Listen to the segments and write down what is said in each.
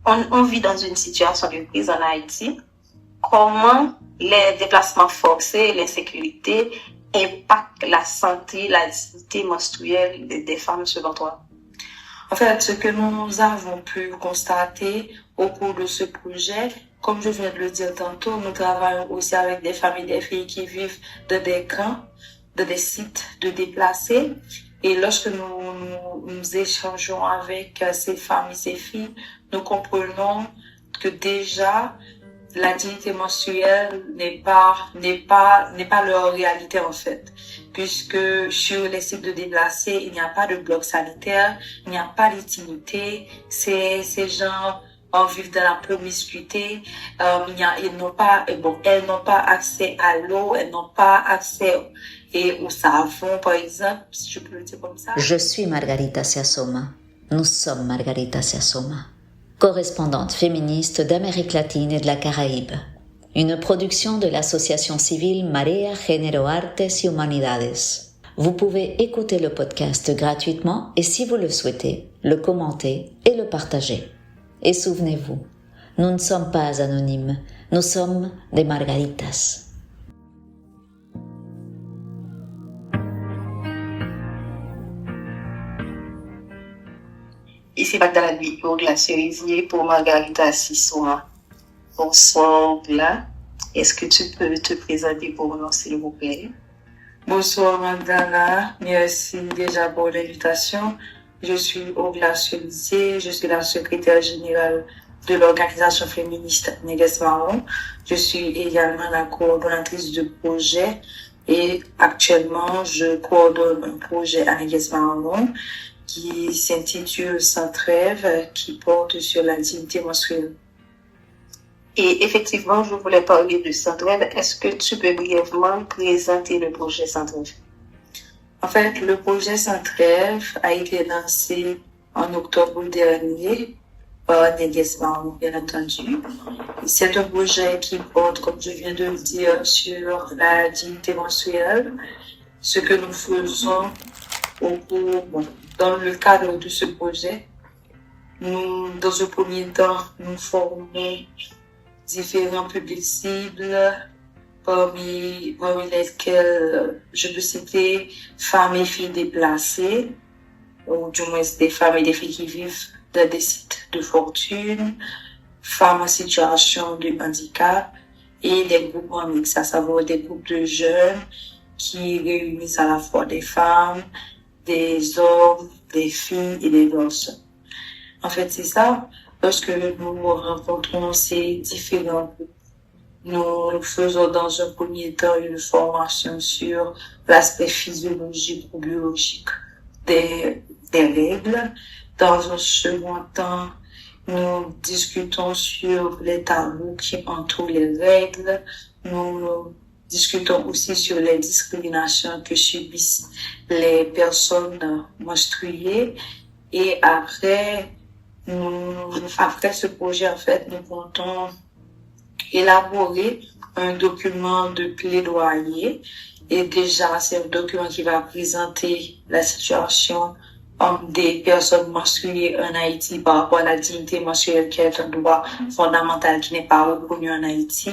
on vit dans une situation de crise en Haïti. Comment les déplacements forcés, l'insécurité impactent la santé, la dignité menstruelle des femmes selon toi? En fait, ce que nous avons pu constater au cours de ce projet, comme je viens de le dire tantôt, nous travaillons aussi avec des familles, des filles qui vivent dans des camps, dans des sites de déplacés. Et lorsque nous échangeons avec ces femmes et ces filles, nous comprenons que déjà, la dignité menstruelle n'est pas leur réalité en fait. Puisque sur les sites de déplacés, il n'y a pas de bloc sanitaire, il n'y a pas d'intimité, ces gens vivent dans la promiscuité, elles n'ont pas accès à l'eau, elles n'ont pas accès au savon, par exemple, si je peux le dire comme ça. Je suis Margarita Siasoma. Nous sommes Margarita Siasoma, correspondante féministe d'Amérique latine et de la Caraïbe. Une production de l'association civile Marea Género Artes y Humanidades. Vous pouvez écouter le podcast gratuitement et si vous le souhaitez, le commenter et le partager. Et souvenez-vous, nous ne sommes pas anonymes, nous sommes des Margaritas. Ici Magdala Ogla Cerisier pour Margarita Siasoma. Bonsoir Ogla. Est-ce que tu peux te présenter pour nous s'il vous plaît? Bonsoir Magdala, merci déjà pour l'invitation. Je suis Ogla Cerisier, je suis la secrétaire générale de l'organisation féministe Négresse Marron. Je suis également la coordonnatrice de projet et actuellement je coordonne un projet à Négresse Marron qui s'intitule Sans Trêve, qui porte sur la dignité menstruelle. Et effectivement, je voulais parler de Sans Trêve. Est-ce que tu peux brièvement présenter le projet Sans Trêve? En fait, le projet Sans Trêve a été lancé en octobre dernier par Négresse Marron, bien entendu. C'est un projet qui porte, comme je viens de le dire, sur la dignité menstruelle. Ce que nous faisons dans le cadre de ce projet, dans un premier temps, nous formons différents publics cibles, parmi lesquels je peux citer femmes et filles déplacées, ou du moins des femmes et des filles qui vivent dans des sites de fortune, femmes en situation de handicap et des groupes mixtes, à savoir des groupes de jeunes qui réunissent à la fois des femmes, des hommes, des filles et des garçons. En fait, c'est ça. Lorsque nous rencontrons ces différents groupes, nous faisons dans un premier temps une formation sur l'aspect physiologique ou biologique des règles. Dans un second temps, nous discutons sur les tabous qui entourent les règles. Nous discutons aussi sur les discriminations que subissent les personnes menstruées. Et après ce projet, en fait, nous comptons élaborer un document de plaidoyer. Et déjà, c'est un document qui va présenter la situation des personnes menstruées en Haïti par rapport à la dignité menstruelle qui est un droit fondamental qui n'est pas reconnu en Haïti.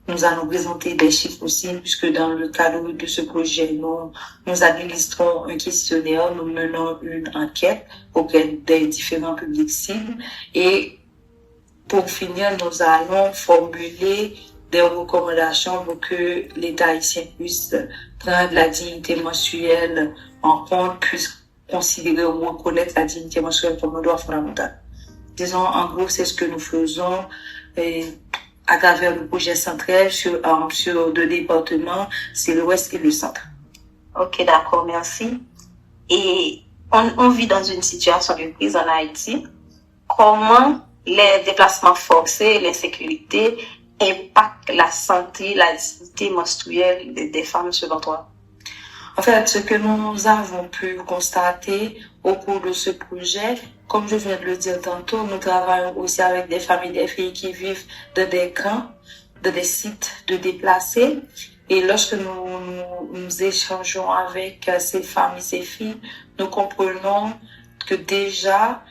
Nous allons présenter des chiffres aussi, puisque dans le cadre de ce projet, nous administrons un questionnaire, nous menons une enquête auprès des différents publics cibles. Et pour finir, nous allons formuler des recommandations pour que l'État haïtien puisse prendre la dignité menstruelle en compte, puisse considérer ou reconnaître la dignité menstruelle comme un droit fondamental. Disons, en gros, c'est ce que nous faisons à travers le projet Sans Trêve sur deux départements, c'est l'Ouest et le Centre. Ok, d'accord, merci. Et on vit dans une situation de crise en Haïti. Comment les déplacements forcés, l'insécurité impactent la santé, la dignité menstruelle des femmes selon toi? En fait, ce que nous avons pu constater au cours de ce projet, comme je viens de le dire tantôt, nous travaillons aussi avec des familles, des filles qui vivent dans des camps, dans des sites de déplacés. Et lorsque nous échangeons avec ces femmes et ces filles, nous comprenons que déjà,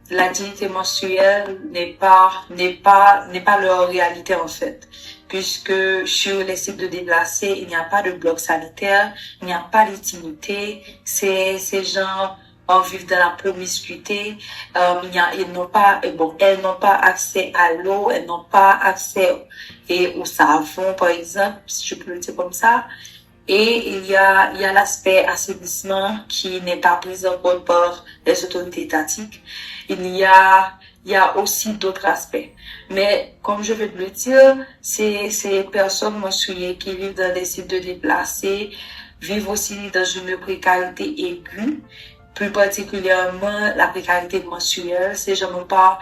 la dignité menstruelle n'est pas leur réalité en fait. Puisque sur les sites de déplacés, il n'y a pas de bloc sanitaire, il n'y a pas d'intimité, ces gens vivent dans la promiscuité, elles n'ont pas accès à l'eau, elles n'ont pas accès au savon, par exemple, si je peux le dire comme ça. Et il y a l'aspect assainissement qui n'est pas pris en compte par les autorités étatiques. Il y a aussi d'autres aspects. Mais, comme je vais te le dire, ces personnes menstruées qui vivent dans des sites de déplacés vivent aussi dans une précarité aiguë, plus particulièrement la précarité menstruelle. Ces gens n'ont pas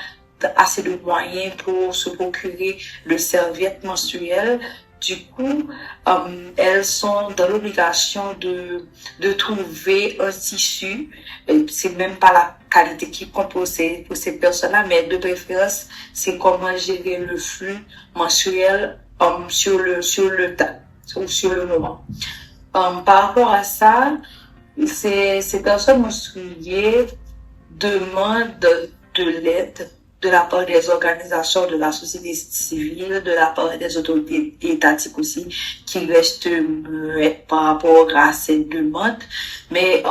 assez de moyens pour se procurer de serviettes menstruelles. Du coup, elles sont dans l'obligation de trouver un tissu. C'est même pas la qualité qui compte pour ces personnes-là, mais de préférence, c'est comment gérer le flux menstruel sur le temps, ou sur le moment. Par rapport à ça, ces personnes menstruées demandent de l'aide de la part des organisations de la société civile, de la part des autorités étatiques aussi, qui restent muettes par rapport à ces demandes. Mais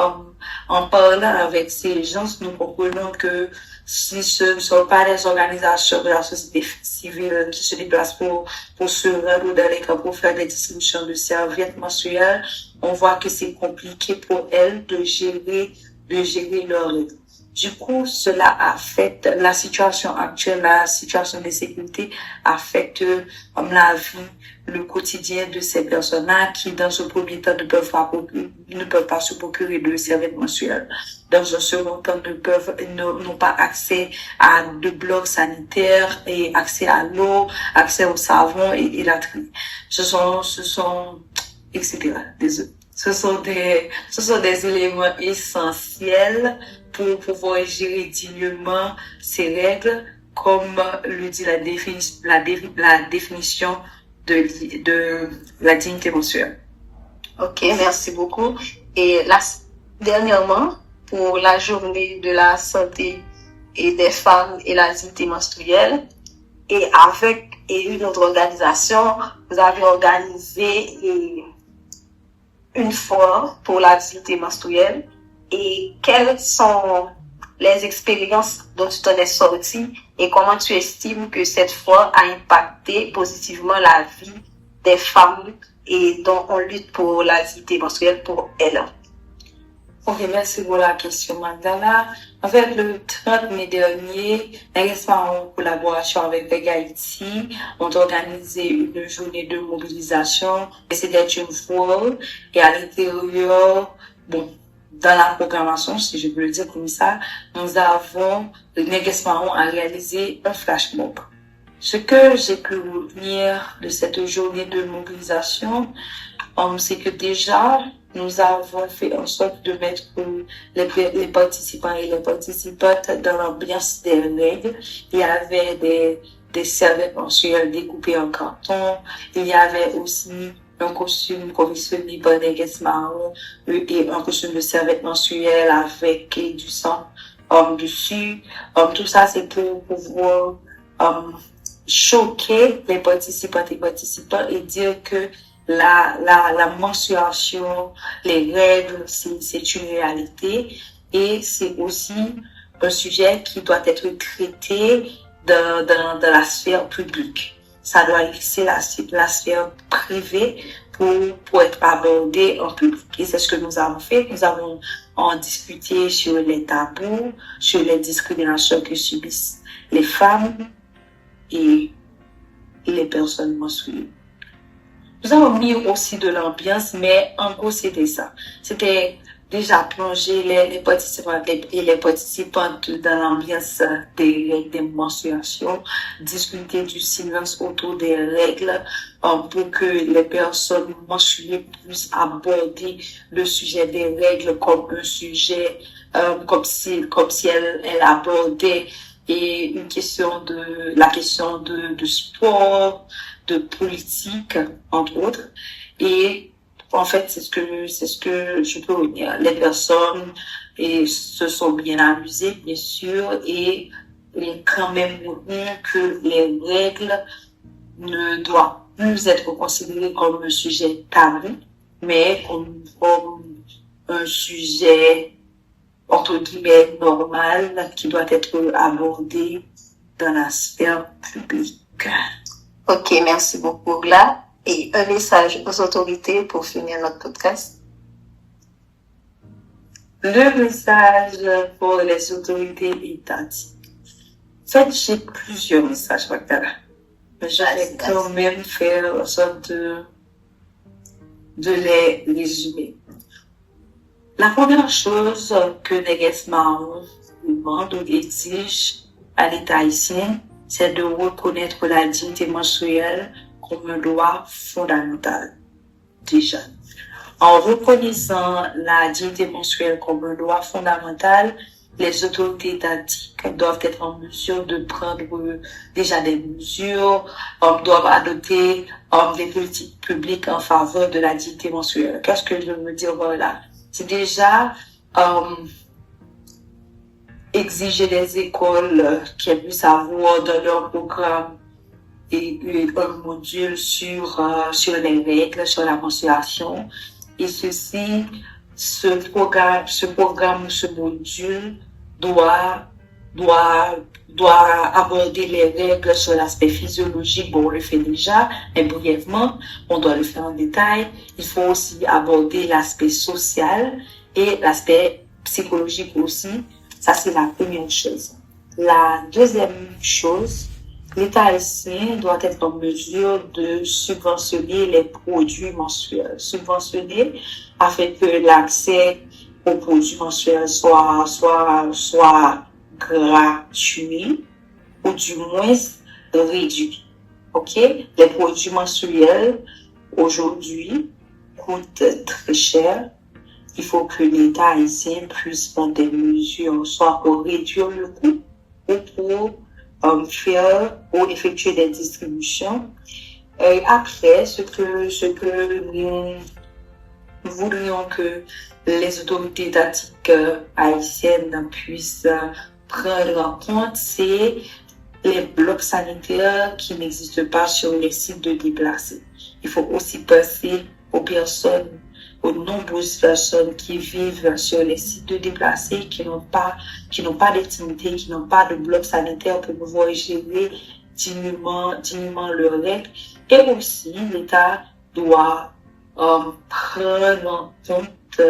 en parlant avec ces gens, nous comprenons que si ce ne sont pas des organisations de la société civile qui se déplacent pour se rendre dans les camps pour faire des distributions de serviettes menstruelles, on voit que c'est compliqué pour elles de gérer leur aide. Du coup, cela affecte la situation actuelle, la situation de sécurité affecte la vie, le quotidien de ces personnes-là qui, dans ce premier temps, ne peuvent pas se procurer de serviettes menstruelles. Dans un second temps, n'ont pas accès à de blocs sanitaires et accès à l'eau, accès au savon et la tri. Ce sont, etc. Désolé. Ce sont des éléments essentiels pour pouvoir gérer dignement ces règles, comme le dit la définition de la dignité menstruelle. Ok, merci beaucoup. Et dernièrement, pour la journée de la santé et des femmes et la dignité menstruelle, et avec une autre organisation, vous avez organisé une foire pour la dignité menstruelle. Et quelles sont les expériences dont tu t'en es sorti et comment tu estimes que cette foire a impacté positivement la vie des femmes et dont on lutte pour la dignité menstruelle pour elles? Ok, merci pour la question, Magdala. En fait, le 30 mai dernier, en collaboration avec Veg Haïti, ont organisé une journée de mobilisation. C'était une foire et à l'intérieur, dans la programmation, si je peux le dire comme ça, Neges Marron a réalisé un flash mob. Ce que j'ai pu retenir de cette journée de mobilisation, c'est que déjà, nous avons fait en sorte de mettre les participants et les participantes dans l'ambiance des règles. Il y avait des serviettes menstruelles découpées en carton. Il y avait aussi un costume commissionné par Neges Marron et un costume de serviette menstruelle avec du sang dessus. Tout ça, c'est pour pouvoir choquer les participantes et participants et dire que la menstruation, les règles, c'est une réalité et c'est aussi un sujet qui doit être traité dans la sphère publique. Ça doit laisser la sphère privée pour être abordé en public. Et c'est ce que nous avons fait. Nous avons discuté sur les tabous, sur les discriminations que subissent les femmes et les personnes menstruées. Nous avons mis aussi de l'ambiance, mais en gros, c'était ça. C'était déjà plonger les participants et les participantes dans l'ambiance des règles de menstruation, discuter du silence autour des règles pour que les personnes menstruées puissent aborder le sujet des règles comme un sujet, comme si elle abordait et la question de sport, de politique, entre autres. Et En fait, c'est ce que je peux dire. Les personnes se sont bien amusées, bien sûr, et il est quand même retenu que les règles ne doivent plus être considérées comme un sujet tabou, mais comme un sujet, entre guillemets, normal, qui doit être abordé dans la sphère publique. Ok, merci beaucoup, Gla. Et un message aux autorités pour finir notre podcast. Le message pour les autorités étatiques. En fait, j'ai plusieurs messages, Magdala. Mais je vais quand même faire en sorte de les résumer. La première chose que Neges Mahon demande ou exige à l'État haïtien, c'est de reconnaître la dignité menstruelle comme un droit fondamental. Déjà. En reconnaissant la dignité menstruelle comme un droit fondamental, les autorités étatiques doivent être en mesure de prendre déjà des mesures, doivent adopter des politiques publiques en faveur de la dignité menstruelle. Qu'est-ce que je veux dire par là? C'est déjà exiger des écoles qui puissent avoir dans leur programme et un module sur les règles, sur la menstruation. Et ce module doit aborder les règles sur l'aspect physiologique. Bon, on le fait déjà, mais brièvement, on doit le faire en détail. Il faut aussi aborder l'aspect social et l'aspect psychologique aussi. Ça, c'est la première chose. La deuxième chose, l'État haïtien doit être en mesure de subventionner les produits menstruels. Subventionner afin que l'accès aux produits menstruels soit gratuit ou du moins réduit. Ok? Les produits menstruels aujourd'hui coûtent très cher. Il faut que l'État haïtien puisse prendre des mesures, soit pour réduire le coût ou pour faire ou effectuer des distributions. Et après, ce que nous voudrions que les autorités étatiques haïtiennes puissent prendre en compte, c'est les blocs sanitaires qui n'existent pas sur les sites de déplacés. Il faut aussi penser aux nombreuses personnes qui vivent sur les sites de déplacés, qui n'ont pas d'intimité, qui n'ont pas de bloc sanitaire pour pouvoir gérer dignement leurs règles. Et aussi, l'État doit prendre en compte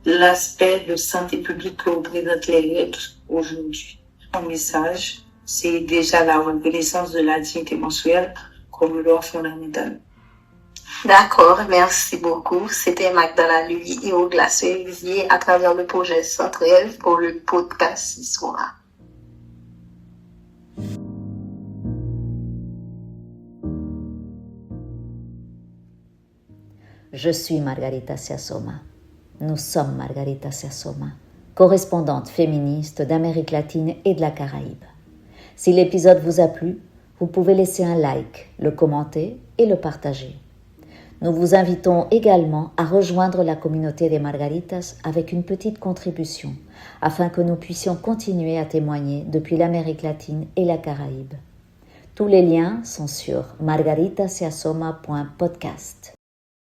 l'aspect de santé publique que représentent les règles aujourd'hui. Mon message, c'est déjà la reconnaissance de la dignité menstruelle comme un droit fondamental. D'accord, merci beaucoup. C'était Magdala Lui et Ogla Cerisier à travers le projet Centrel pour le podcast ce soir. Je suis Margarita Siasoma. Nous sommes Margarita Siasoma, correspondante féministe d'Amérique latine et de la Caraïbe. Si l'épisode vous a plu, vous pouvez laisser un like, le commenter et le partager. Nous vous invitons également à rejoindre la communauté des Margaritas avec une petite contribution, afin que nous puissions continuer à témoigner depuis l'Amérique latine et la Caraïbe. Tous les liens sont sur margaritasiasoma.podcast.